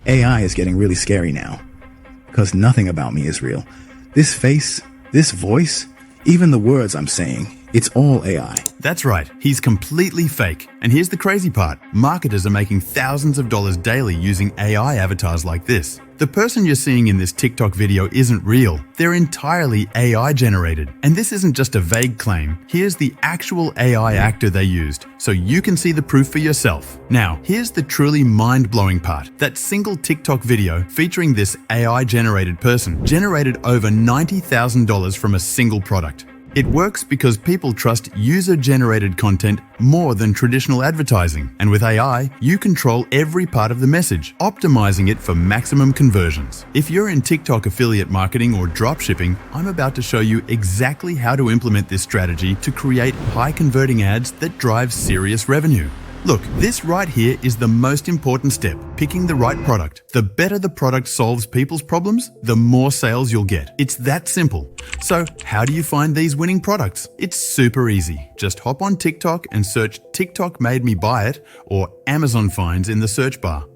AI is getting really scary now, because nothing about me is real. This face, this voice, even the words I'm saying, it's all AI. That's right, he's completely fake. And here's the crazy part. Marketers are making thousands of dollars daily using AI avatars like this. The person you're seeing in this TikTok video isn't real. They're entirely AI generated. And this isn't just a vague claim. Here's the actual AI actor they used, so you can see the proof for yourself. Now, here's the truly mind-blowing part. That single TikTok video featuring this AI generated person generated over $90,000 from a single product. It works because people trust user-generated content more than traditional advertising. And with AI, you control every part of the message, optimizing it for maximum conversions. If you're in TikTok affiliate marketing or dropshipping, I'm about to show you exactly how to implement this strategy to create high-converting ads that drive serious revenue. Look, this right here is the most important step, picking the right product. The better the product solves people's problems, the more sales you'll get. It's that simple. So how do you find these winning products? It's super easy. Just hop on TikTok and search TikTok made me buy it or Amazon finds in the search bar.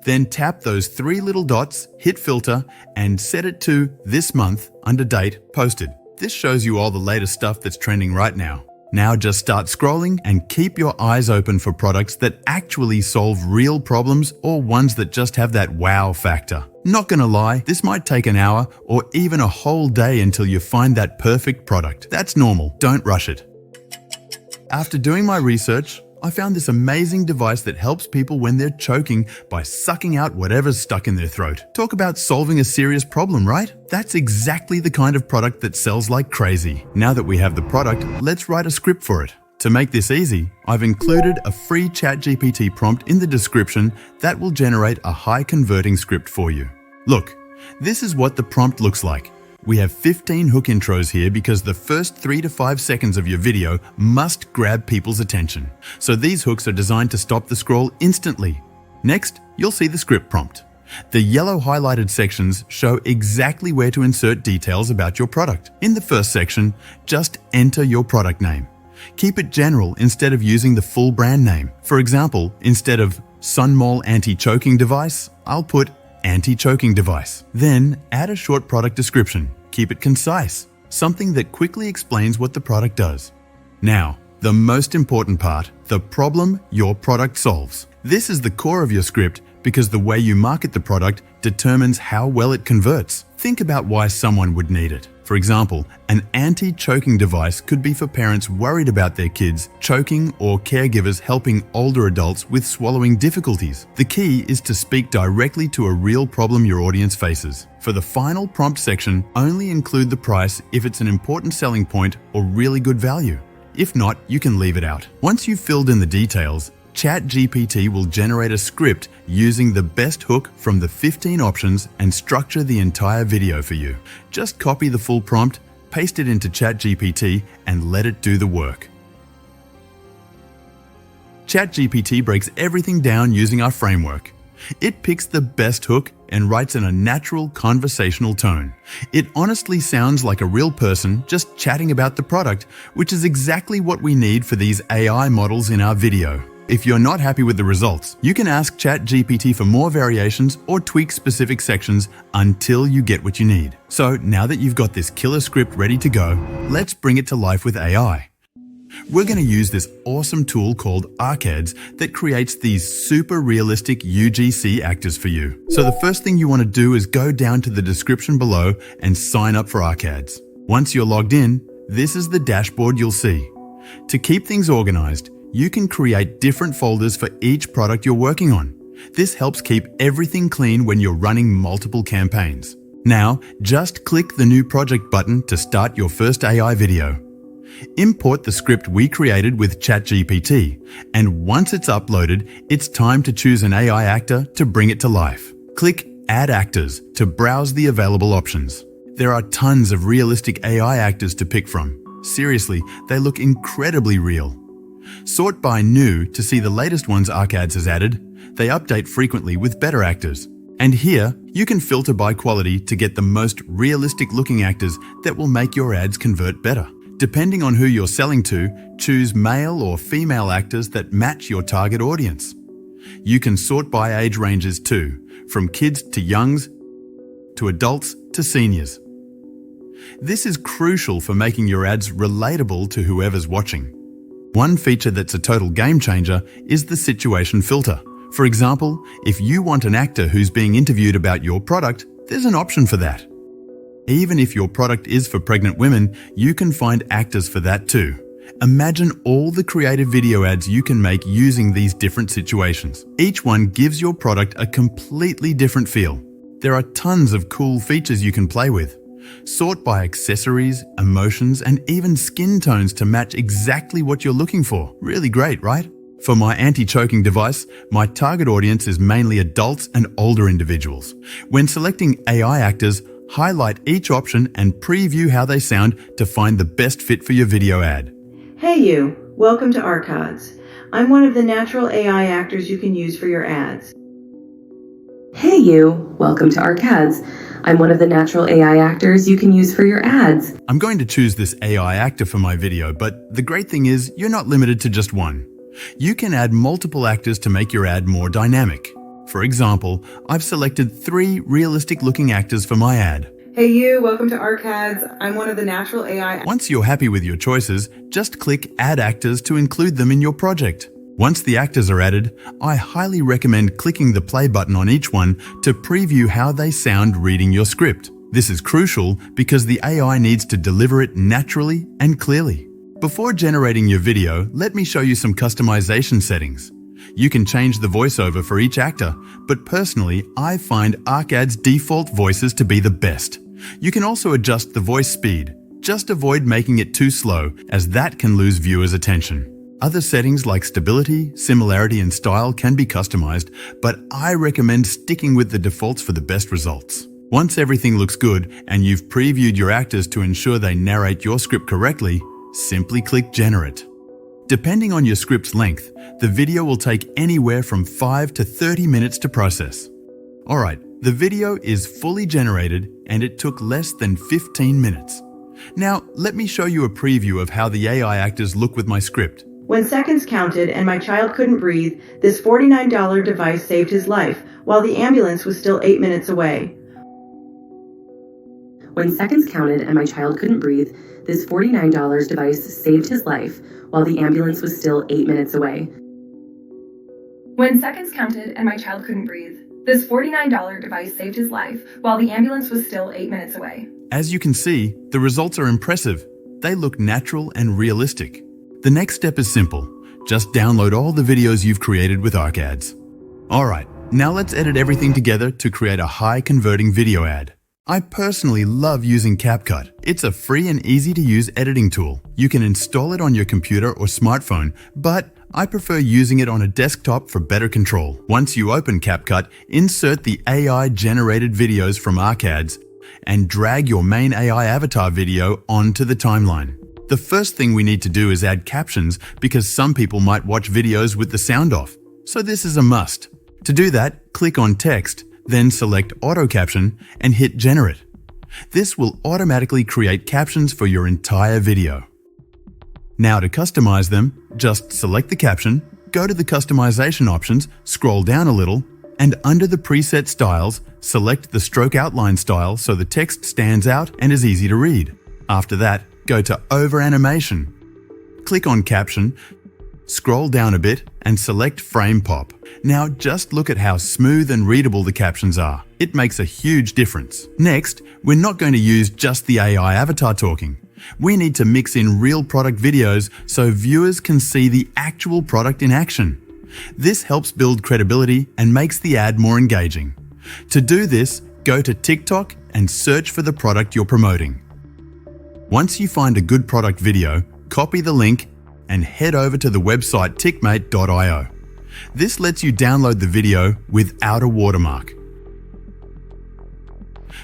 Then tap those 3 little dots, hit filter, and set it to this month under date posted. This shows you all the latest stuff that's trending right now. Now just start scrolling and keep your eyes open for products that actually solve real problems or ones that just have that wow factor. Not gonna lie, this might take an hour or even a whole day until you find that perfect product. That's normal, don't rush it. After doing my research, I found this amazing device that helps people when they're choking by sucking out whatever's stuck in their throat. Talk about solving a serious problem, right? That's exactly the kind of product that sells like crazy. Now that we have the product, let's write a script for it. To make this easy, I've included a free ChatGPT prompt in the description that will generate a high-converting script for you. Look, this is what the prompt looks like. We have 15 hook intros here because the first 3 to 5 seconds of your video must grab people's attention. So these hooks are designed to stop the scroll instantly. Next, you'll see the script prompt. The yellow highlighted sections show exactly where to insert details about your product. In the first section, just enter your product name. Keep it general instead of using the full brand name. For example, instead of Sunmol anti-choking device, I'll put anti-choking device. Then add a short product description. Keep it concise, something that quickly explains what the product does. Now, the most important part, the problem your product solves. This is the core of your script because the way you market the product determines how well it converts. Think about why someone would need it. For example, an anti-choking device could be for parents worried about their kids choking or caregivers helping older adults with swallowing difficulties. The key is to speak directly to a real problem your audience faces. For the final prompt section, only include the price if it's an important selling point or really good value. If not, you can leave it out. Once you've filled in the details, ChatGPT will generate a script using the best hook from the 15 options and structure the entire video for you. Just copy the full prompt, paste it into ChatGPT, and let it do the work. ChatGPT breaks everything down using our framework. It picks the best hook and writes in a natural conversational tone. It honestly sounds like a real person just chatting about the product, which is exactly what we need for these AI models in our video. If you're not happy with the results, you can ask ChatGPT for more variations or tweak specific sections until you get what you need. So now that you've got this killer script ready to go, let's bring it to life with AI. We're going to use this awesome tool called ArcAds that creates these super realistic UGC actors for you. So the first thing you want to do is go down to the description below and sign up for ArcAds. Once you're logged in, this is the dashboard you'll see. To keep things organized, you can create different folders for each product you're working on. This helps keep everything clean when you're running multiple campaigns. Now, just click the New Project button to start your first AI video. Import the script we created with ChatGPT, and once it's uploaded, it's time to choose an AI actor to bring it to life. Click Add Actors to browse the available options. There are tons of realistic AI actors to pick from. Seriously, they look incredibly real. Sort by New to see the latest ones ArcAds has added. They update frequently with better actors. And here, you can filter by quality to get the most realistic looking actors that will make your ads convert better. Depending on who you're selling to, choose male or female actors that match your target audience. You can sort by age ranges too. from kids to youngs, to adults to seniors. This is crucial for making your ads relatable to whoever's watching. One feature that's a total game changer is the situation filter. For example, if you want an actor who's being interviewed about your product, there's an option for that. Even if your product is for pregnant women, you can find actors for that too. Imagine all the creative video ads you can make using these different situations. Each one gives your product a completely different feel. There are tons of cool features you can play with. Sort by accessories, emotions, and even skin tones to match exactly what you're looking for. Really great, right? For my anti-choking device, my target audience is mainly adults and older individuals. When selecting AI actors, highlight each option and preview how they sound to find the best fit for your video ad. Hey you, welcome to Arcads. I'm one of the natural AI actors you can use for your ads. Hey you, welcome to Arcads. I'm one of the natural AI actors you can use for your ads. I'm going to choose this AI actor for my video, but the great thing is you're not limited to just one. You can add multiple actors to make your ad more dynamic. For example, I've selected 3 realistic-looking actors for my ad. Hey you, welcome to Arcads. I'm one of the natural AI. Once you're happy with your choices, just click Add Actors to include them in your project. Once the actors are added, I highly recommend clicking the play button on each one to preview how they sound reading your script. This is crucial because the AI needs to deliver it naturally and clearly. Before generating your video, let me show you some customization settings. You can change the voiceover for each actor, but personally, I find Arcad's default voices to be the best. You can also adjust the voice speed. Just avoid making it too slow, as that can lose viewers' attention. Other settings like stability, similarity, and style can be customized, but I recommend sticking with the defaults for the best results. Once everything looks good and you've previewed your actors to ensure they narrate your script correctly, simply click Generate. Depending on your script's length, the video will take anywhere from 5 to 30 minutes to process. Alright, the video is fully generated and it took less than 15 minutes. Now, let me show you a preview of how the AI actors look with my script. When seconds counted and my child couldn't breathe, this $49 device saved his life, while the ambulance was still 8 minutes away. When seconds counted and my child couldn't breathe, this $49 device saved his life, while the ambulance was still 8 minutes away. When seconds counted and my child couldn't breathe, this $49 device saved his life, while the ambulance was still 8 minutes away. As you can see, the results are impressive. They look natural and realistic. The next step is simple. Just download all the videos you've created with Arcads. Alright, now let's edit everything together to create a high-converting video ad. I personally love using CapCut. It's a free and easy-to-use editing tool. You can install it on your computer or smartphone, but I prefer using it on a desktop for better control. Once you open CapCut, insert the AI-generated videos from Arcads and drag your main AI avatar video onto the timeline. The first thing we need to do is add captions because some people might watch videos with the sound off, so this is a must. To do that, click on Text, then select Auto Caption and hit Generate. This will automatically create captions for your entire video. Now to customize them, just select the caption, go to the customization options, scroll down a little, and under the preset styles, select the stroke outline style so the text stands out and is easy to read. After that, go to Over Animation. Click on Caption, scroll down a bit and select Frame Pop. Now just look at how smooth and readable the captions are. It makes a huge difference. Next, we're not going to use just the AI avatar talking. We need to mix in real product videos so viewers can see the actual product in action. This helps build credibility and makes the ad more engaging. To do this, go to TikTok and search for the product you're promoting. Once you find a good product video, copy the link and head over to the website tickmate.io. This lets you download the video without a watermark.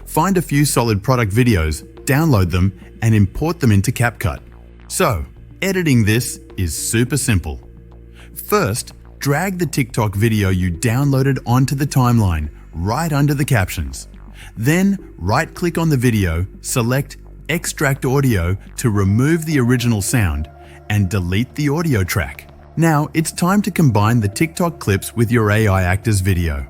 Find a few solid product videos, download them, and import them into CapCut. So, editing this is super simple. First, drag the TikTok video you downloaded onto the timeline, right under the captions. Then, right-click on the video, select Extract Audio to remove the original sound, and delete the audio track. Now, it's time to combine the TikTok clips with your AI actor's video.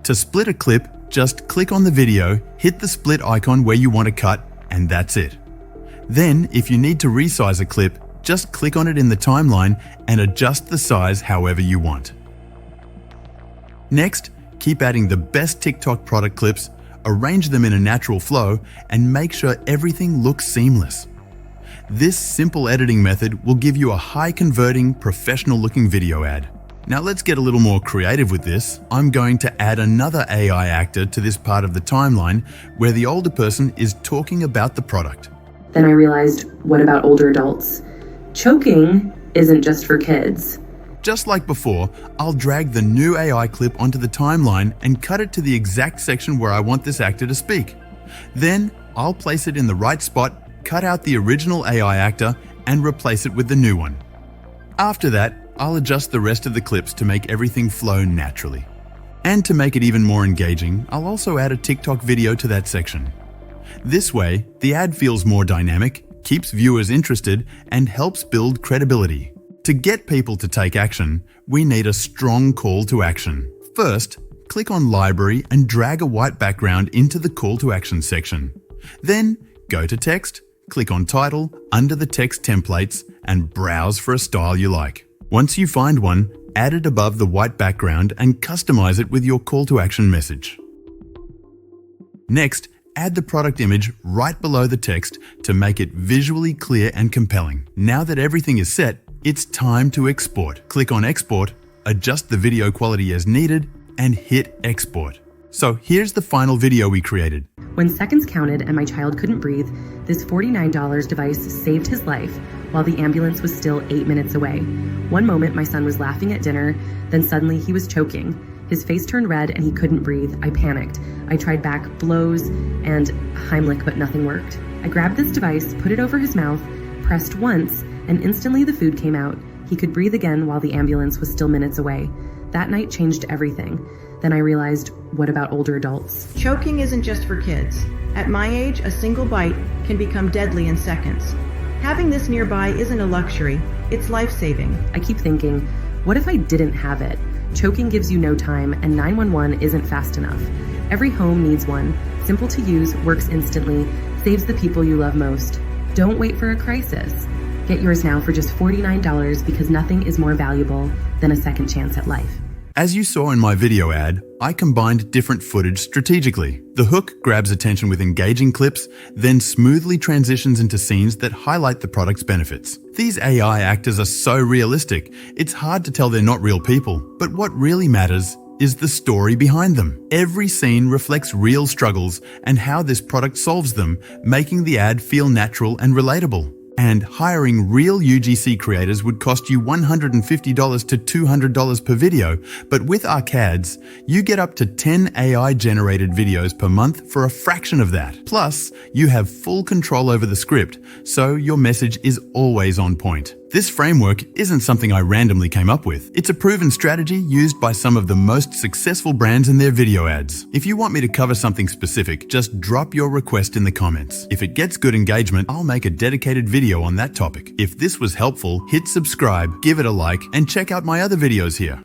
To split a clip, just click on the video, hit the split icon where you want to cut, and that's it. Then, if you need to resize a clip, just click on it in the timeline and adjust the size however you want. Next, keep adding the best TikTok product clips, arrange them in a natural flow, and make sure everything looks seamless. This simple editing method will give you a high-converting, professional-looking video ad. Now let's get a little more creative with this. I'm going to add another AI actor to this part of the timeline where the older person is talking about the product. Then I realized, what about older adults? Choking isn't just for kids. Just like before, I'll drag the new AI clip onto the timeline and cut it to the exact section where I want this actor to speak. Then I'll place it in the right spot, cut out the original AI actor, and replace it with the new one. After that, I'll adjust the rest of the clips to make everything flow naturally. And to make it even more engaging, I'll also add a TikTok video to that section. This way, the ad feels more dynamic, keeps viewers interested, and helps build credibility. To get people to take action, we need a strong call to action. First, click on Library and drag a white background into the call to action section. Then, go to Text, click on Title under the text templates, and browse for a style you like. Once you find one, add it above the white background and customize it with your call to action message. Next, add the product image right below the text to make it visually clear and compelling. Now that everything is set, it's time to export. Click on Export, adjust the video quality as needed, and hit Export. So here's the final video we created. When seconds counted and my child couldn't breathe, this $49 device saved his life while the ambulance was still 8 minutes away. One moment my son was laughing at dinner, then suddenly he was choking. His face turned red and he couldn't breathe. I panicked. I tried back blows and Heimlich, but nothing worked. I grabbed this device, put it over his mouth, pressed once, and instantly the food came out. He could breathe again while the ambulance was still minutes away. That night changed everything. Then I realized, what about older adults? Choking isn't just for kids. At my age, a single bite can become deadly in seconds. Having this nearby isn't a luxury, it's life-saving. I keep thinking, what if I didn't have it? Choking gives you no time, and 911 isn't fast enough. Every home needs one. Simple to use, works instantly, saves the people you love most. Don't wait for a crisis. Get yours now for just $49 because nothing is more valuable than a second chance at life. As you saw in my video ad, I combined different footage strategically. The hook grabs attention with engaging clips, then smoothly transitions into scenes that highlight the product's benefits. These AI actors are so realistic, it's hard to tell they're not real people. But what really matters is the story behind them. Every scene reflects real struggles and how this product solves them, making the ad feel natural and relatable. And hiring real UGC creators would cost you $150 to $200 per video, but with ArcAds, you get up to 10 AI-generated videos per month for a fraction of that. Plus, you have full control over the script, so your message is always on point. This framework isn't something I randomly came up with. It's a proven strategy used by some of the most successful brands in their video ads. If you want me to cover something specific, just drop your request in the comments. If it gets good engagement, I'll make a dedicated video on that topic. If this was helpful, hit subscribe, give it a like, and check out my other videos here.